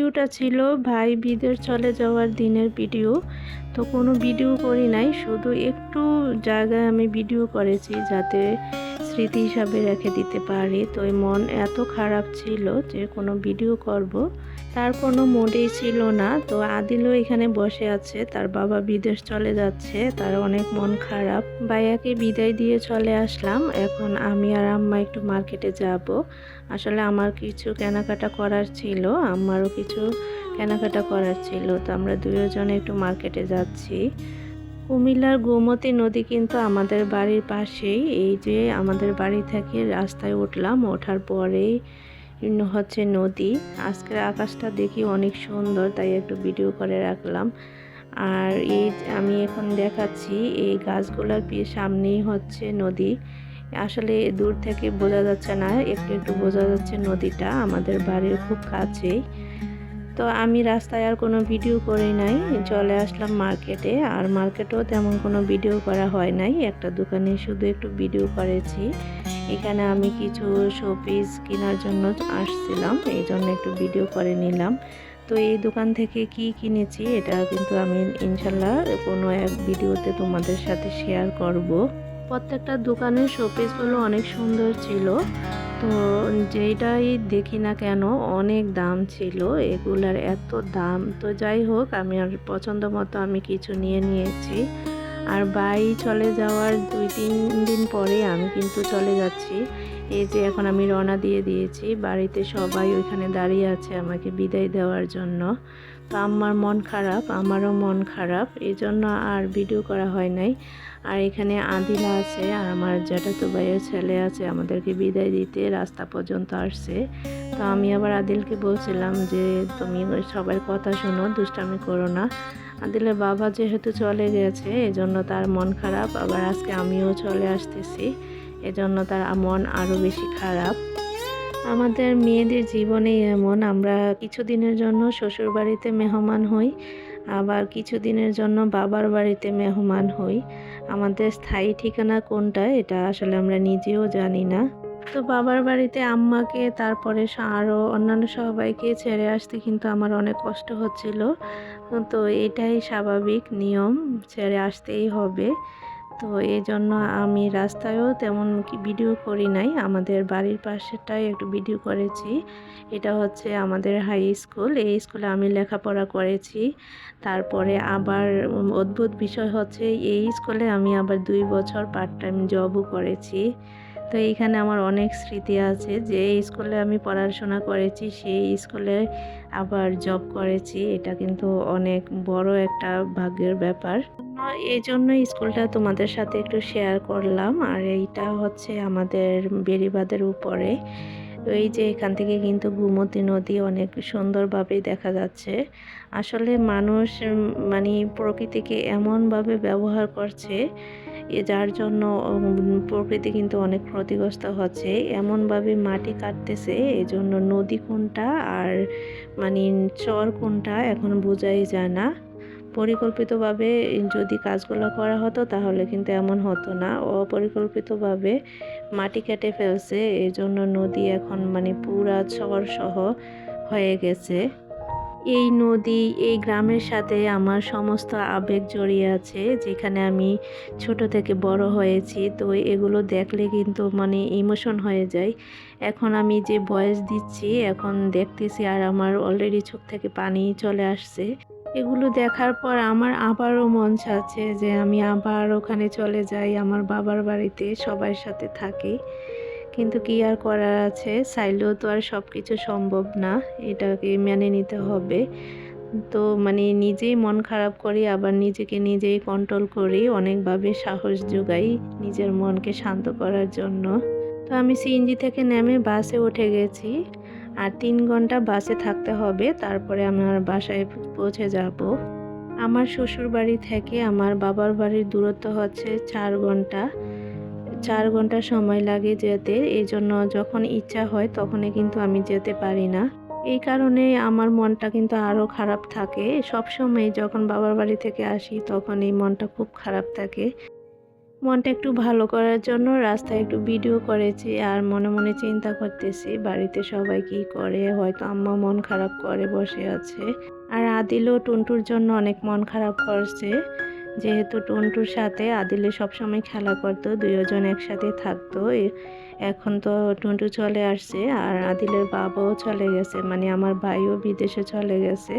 ভিডিওটা ছিল ভাই বিদেশ চলে যাওয়ার দিনের ভিডিও। তো কোনো ভিডিও করি নাই, শুধু একটু জায়গায় আমি ভিডিও করেছি যাতে স্মৃতি হিসাবে রেখে দিতে পারি। তো এই মন এত খারাপ ছিল যে কোনো ভিডিও করব তার কোনো মুডই ছিল না। তো আদিলও এখানে বসে আছে, তার বাবা বিদেশ চলে যাচ্ছে, তার অনেক মন খারাপ। ভাইয়াকে বিদায় দিয়ে চলে আসলাম। এখন আমি আর আম্মা একটু মার্কেটে যাব। আসলে আমার কিছু কেনাকাটা করার ছিল, আমারও কিছু কেনাকাটা করার ছিল। তো আমরা দুজনে একটু মার্কেটে যাচ্ছি। কুমিল্লার গোমতী নদী কিন্তু আমাদের বাড়ির পাশেই। এই যে আমাদের বাড়ি থেকে রাস্তায় উঠলাম, ওঠার পরেই হচ্ছে নদী। আজকের আকাশটা দেখি অনেক সুন্দর, তাই একটু ভিডিও করে রাখলাম। আর এই আমি এখন দেখাচ্ছি এই গাছগুলোর সামনেই হচ্ছে নদী। আসলে দূর থেকে বোঝা যাচ্ছে না, একটু একটু বোঝা যাচ্ছে নদীটা আমাদের বাড়ির খুব কাছেই। তো আমি রাস্তায় আর কোনো ভিডিও করি নাই, চলে আসলাম মার্কেটে। আর মার্কেটেও তেমন কোনো ভিডিও করা হয় নাই, একটা দোকানে শুধু একটু ভিডিও করেছি। এখানে আমি কিছু শোপিস কেনার জন্য আসছিলাম, এই জন্য একটু ভিডিও করে নিলাম। তো এই দোকান থেকে কি কিনেছি এটা কিন্তু আমি ইনশাল্লাহ কোনো এক ভিডিওতে তোমাদের সাথে শেয়ার করব। প্রত্যেকটা দোকানের শোপিসগুলো অনেক সুন্দর ছিল। তো যেটাই দেখি না কেন অনেক দাম ছিল, এগুলার এত দাম। তো যাই হোক, আমি আর পছন্দ মতো আমি কিছু নিয়ে নিয়েছি। আর বাই চলে যাওয়ার 2-3 দিন পরে আমি কিন্তু চলে যাচ্ছি। এই যে এখন আমি রওনা দিয়ে দিয়েছি, বাড়িতে সবাই ওইখানে দাঁড়িয়ে আছে আমাকে বিদায় দেওয়ার জন্য। তো আমার মন খারাপ, আমারও মন খারাপ, এই জন্য আর ভিডিও করা হয় নাই। আর এখানে আদিলা আছে আর আমার জ্যাঠাতো ভাইয়ের ছেলে আছে, আমাদেরকে বিদায় দিতে রাস্তা পর্যন্ত আসছে। তো আমি আবার আদিলকে বলছিলাম যে তুমি সবার কথা শোনো, দুষ্টামি করো না। আদিলের বাবা যেহেতু চলে গেছে এজন্য তার মন খারাপ, আবার আজকে আমিও চলে আসতেছি, এজন্য তার মন আরও বেশি খারাপ। আমাদের মেয়েদের জীবনেই এমন, আমরা কিছুদিনের জন্য শ্বশুর বাড়িতে মেহমান হই, আবার কিছুদিনের জন্য বাবার বাড়িতে মেহমান হই। আমাদের স্থায়ী ঠিকানা কোনটা এটা আসলে আমরা নিজেও জানি না। তো বাবার বাড়িতে আম্মাকে তারপরে আরও অন্যান্য সবাইকে ছেড়ে আসতে কিন্তু আমার অনেক কষ্ট হচ্ছিল। তো এটাই স্বাভাবিক নিয়ম, ছেড়ে আসতেই হবে। তো এই জন্য আমি রাস্তায়ও তেমন কি ভিডিও করি নাই, আমাদের বাড়ির পাশেটাই একটু ভিডিও করেছি। এটা হচ্ছে আমাদের হাই স্কুল, এই স্কুলে আমি লেখাপড়া করেছি। তারপরে আবার অদ্ভুত বিষয় হচ্ছে এই স্কুলে আমি আবার 2 বছর পার্ট টাইম জবও করেছি। তো এইখানে আমার অনেক স্মৃতি আছে যে এই স্কুলে আমি পড়াশোনা করেছি, সেই স্কুলে আবার জব করেছি। এটা কিন্তু অনেক বড় একটা ভাগ্যের ব্যাপার। এই জন্য স্কুলটা তোমাদের সাথে একটু শেয়ার করলাম। আর এইটা হচ্ছে আমাদের বেড়িবাঁধের উপরে। এই যে এখান থেকে কিন্তু গোমতী নদী অনেক সুন্দরভাবে দেখা যাচ্ছে। আসলে মানুষ মানে প্রকৃতিকে এমনভাবে ব্যবহার করছে যার জন্য প্রকৃতি কিন্তু অনেক ক্ষতিগ্রস্ত হচ্ছে। এমনভাবে মাটি কাটতেছে, এজন্য নদী কোনটা আর মানে চর কোনটা এখন বোঝাই যায় না। পরিকল্পিতভাবে যদি কাজগুলো করা হতো তাহলে কিন্তু এমন হতো না, অপরিকল্পিতভাবে মাটি কেটে ফেলছে, এই জন্য নদী এখন মানে পুরা চর সহ হয়ে গেছে। এই নদী, এই গ্রামের সাথে আমার সমস্ত আবেগ জড়িয়ে আছে, যেখানে আমি ছোট থেকে বড় হয়েছি। তো এগুলো দেখলে কিন্তু মানে ইমোশন হয়ে যায়। এখন আমি যে ভয়েস দিচ্ছি এখন দেখতেছি আর আমার অলরেডি চোখ থেকে পানি চলে আসছে। এগুলো দেখার পর আমার আবারও মন চাচ্ছে যে আমি আবার ওখানে চলে যাই, আমার বাবার বাড়িতে সবার সাথে থাকি। কিন্তু কি আর করার আছে, চাইলেও তো আর সব কিছু সম্ভব না, এটাকে মেনে নিতে হবে। তো মানে নিজেই মন খারাপ করি, আবার নিজেকে নিজেই কন্ট্রোল করি, অনেকভাবে সাহস যোগাই নিজের মনকে শান্ত করার জন্য। তো আমি সিএনজি থেকে নেমে বাসে উঠে গেছি। আর 3 ঘন্টা বাসে থাকতে হবে, তারপরে আমার বাসায় পৌঁছে যাব। আমার শ্বশুর বাড়ি থেকে আমার বাবার বাড়ির দূরত্ব হচ্ছে 4 ঘন্টা। 4 ঘন্টা সময় লাগে যেতে, এই জন্য যখন ইচ্ছা হয় তখনই কিন্তু আমি যেতে পারি না। এই কারণে আমার মনটা কিন্তু আরও খারাপ থাকে। সবসময় যখন বাবার বাড়ি থেকে আসি তখন এই মনটা খুব খারাপ থাকে। মনটা একটু ভালো করার জন্য রাস্তায় একটু ভিডিও করেছি আর মনে মনে চিন্তা করতেছি বাড়িতে সবাই কি করে, হয়তো আম্মা মন খারাপ করে বসে আছে। আর আদিলও টুনটুর জন্য অনেক মন খারাপ করছে, যেহেতু টুনটুর সাথে আদিলে সবসময় খেলা করতো, দুইজন একসাথে থাকতো। এখন তো টুনটু চলে আসছে আর আদিলের বাবাও চলে গেছে, মানে আমার ভাইও বিদেশে চলে গেছে।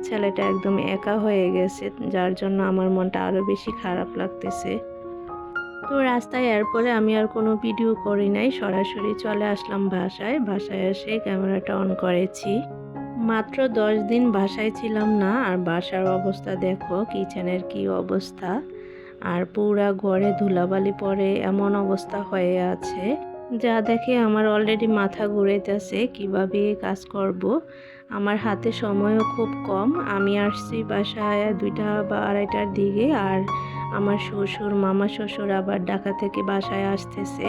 ছেলেটা একদম একা হয়ে গেছে, যার জন্য আমার মনটা আরও বেশি খারাপ লাগতেছে। তো রাস্তায় এরপরে আমি আর কোনো ভিডিও করি নাই, সরাসরি চলে আসলাম বাসায় এসে ক্যামেরাটা অন করেছি। মাত্র 10 দিন বাসায় ছিলাম না, আর বাসার অবস্থা দেখো, কিচেনের কি অবস্থা, আর পুরা ঘরে ধুলাবালি পড়ে এমন অবস্থা হয়ে আছে, যা দেখে আমার অলরেডি মাথা ঘুরাইতেছে কিভাবে কাজ করব। আমার হাতে সময়ও খুব কম। আমি আসছি বাসায় 2টা বা 2:30টার দিকে, আর আমার শ্বশুর মামা শ্বশুর আবার ঢাকা থেকে বাসায় আসতেছে,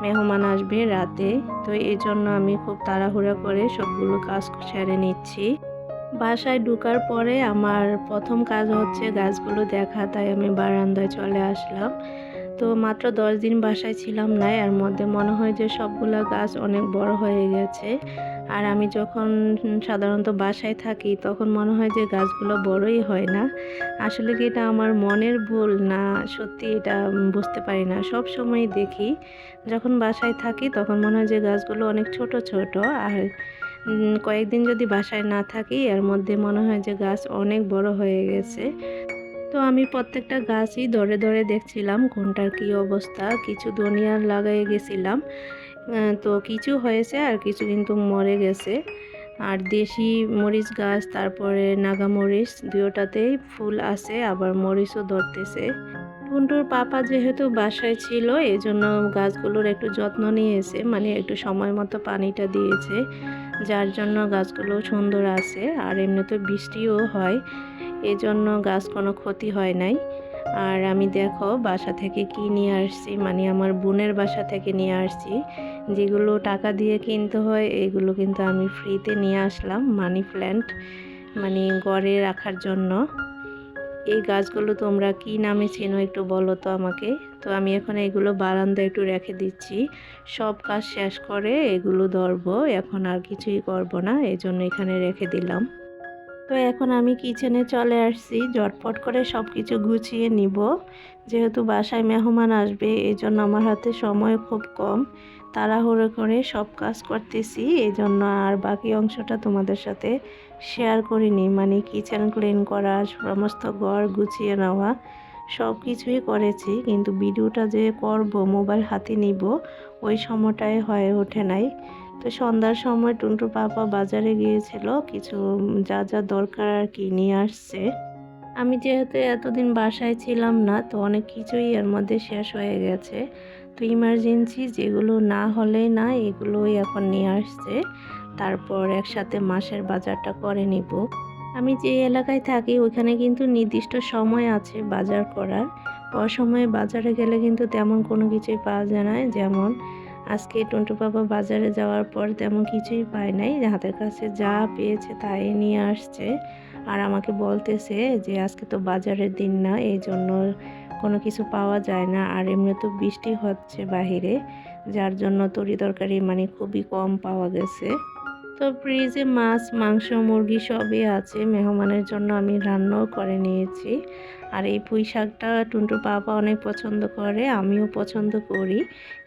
মেহমান আসবে রাতে। তো এই জন্য আমি খুব তাড়াহুড়া করে সবগুলো কাজ সেরে নিচ্ছি। বাসায় ঢোকার পরে আমার প্রথম কাজ হচ্ছে গাছগুলো দেখা, তাই আমি বারান্দায় চলে আসলাম। তো মাত্র 10 দিন বাসায় ছিলাম না, এর মধ্যে মনে হয় যে সবগুলা গাছ অনেক বড় হয়ে গেছে। আর আমি যখন সাধারণত বাসায় থাকি তখন মনে হয় যে গাছগুলো বড়ই হয় না। আসলে কি এটা আমার মনের ভুল, না সত্যি এটা বুঝতে পারি না। সব সময় দেখি যখন বাসায় থাকি তখন মনে হয় যে গাছগুলো অনেক ছোট ছোট, আর কয়েকদিন যদি বাসায় না থাকি এর মধ্যে মনে হয় যে গাছ অনেক বড় হয়ে গেছে। তো আমি প্রত্যেকটা গাছই ধরে ধরে দেখছিলাম কোনটার কি অবস্থা। কিছু ধনিয়া লাগাই গেছিলাম, তো কিছু হয়েছে আর কিছু কিন্তু মরে গেছে। আর দেশি মরিচ গাছ, তারপরে নাগা মরিচ, দুটোতেই ফুল আছে, আবার মরিচও ধরতেছে। টুনটুর পাপা যেহেতু বাসায় ছিল এই জন্য গাছগুলোর একটু যত্ন নিয়েছে, মানে একটু সময় মতো পানিটা দিয়েছে, যার জন্য গাছগুলো সুন্দর আছে। আর এমনিতে বৃষ্টিও হয়, এজন্য গাছ কোনো ক্ষতি হয় নাই। আর আমি দেখো বাসা থেকে কি নিয়ে আসছি, মানে আমার বোনের বাসা থেকে নিয়ে আসছি। যেগুলো টাকা দিয়ে কিনতে হয় এগুলো কিন্তু আমি ফ্রিতে নিয়ে আসলাম, মানি প্ল্যান্ট, মানে ঘরে রাখার জন্য। এই গাছগুলো তোমরা কি নামে চেনো একটু বলো তো আমাকে। তো আমি এখন এগুলো বারান্দায় একটু রেখে দিচ্ছি, সব কাজ শেষ করে এগুলো ধরবো, এখন আর কিছুই করব না, এই জন্য এখানে রেখে দিলাম। তো এখন আমি কিচেনে চলে আসছি, ঝটপট করে সব কিছু গুছিয়ে নিব। যেহেতু বাসায় মেহমান আসবে এই জন্য আমার হাতে সময় খুব কম, তাড়াহুড়ো করে সব কাজ করতেছি, এই জন্য আর বাকি অংশটা তোমাদের সাথে শেয়ার করিনি। মানে কিচেন ক্লিন করা, সমস্ত ঘর গুছিয়ে নেওয়া, সব কিছুই করেছি, কিন্তু ভিডিওটা যে করব, মোবাইল হাতে নিব, ওই সময়টাই হয়ে ওঠে নাই। তো সন্ধ্যার সময় টুনটুর পাপা বাজারে গিয়েছিল, কিছু যা যা দরকার আর কি নিয়ে আসছে। আমি যেহেতু এতদিন বাসায় ছিলাম না, তো অনেক কিছুই এর মধ্যে শেষ হয়ে গেছে। তো ইমার্জেন্সি যেগুলো না হলে না এগুলোই এখন নিয়ে আসছে, তারপর একসাথে মাসের বাজারটা করে নিব। আমি যে এলাকায় থাকি ওইখানে কিন্তু নির্দিষ্ট সময় আছে বাজার করার, অসময়ে বাজারে গেলে কিন্তু তেমন কোনো কিছুই পাওয়া যায় না। যেমন আজকে টুনটু বাবা বাজারে যাওয়ার পর তেমন কিছুই পায় নাই, হাতের কাছে যা পেয়েছে তাই নিয়ে আসছে। আর আমাকে বলতেছে যে আজকে তো বাজারের দিন না, এই জন্য কোনো কিছু পাওয়া যায় না, আর এমনি তো বৃষ্টি হচ্ছে বাহিরে, যার জন্য তরি তরকারি মানে খুবই কম পাওয়া গেছে। তো ফ্রিজে মাছ মাংস মুরগি সবই আছে, মেহমানের জন্য আমি রান্নাও করে নিয়েছি। আর এই পুঁই শাকটা টুনটুর পাপা অনেক পছন্দ করে, আমিও পছন্দ করি,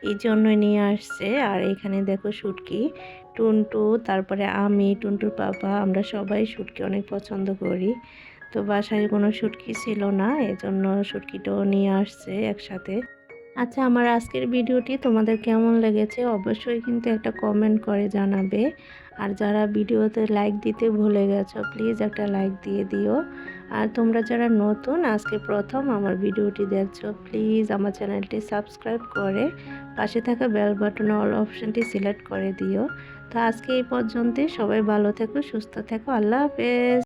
এই জন্যই নিয়ে আসছে। আর এখানে দেখো শুটকি, টুনটু, তারপরে আমি, টুনটুর পাপা, আমরা সবাই শুটকি অনেক পছন্দ করি। তো বাসায় কোনো শুটকি ছিল না, এজন্য শুটকিটাও নিয়ে আসছে একসাথে। আচ্ছা, আমার আজকের ভিডিওটি তোমাদের কেমন লেগেছে অবশ্যই কিন্তু একটা কমেন্ট করে জানাবে। আর যারা ভিডিওতে লাইক দিতে ভুলে গেছো প্লিজ একটা লাইক দিয়ে দিও। আর তোমরা যারা নতুন আজকে প্রথম আমার ভিডিওটি দেখছো প্লিজ আমার চ্যানেলটি সাবস্ক্রাইব করে পাশে থাকা বেল বাটনে অল অপশানটি সিলেক্ট করে দিও। তো আজকে এই পর্যন্তই, সবাই ভালো থেকো, সুস্থ থেকো, আল্লাহ হাফেজ।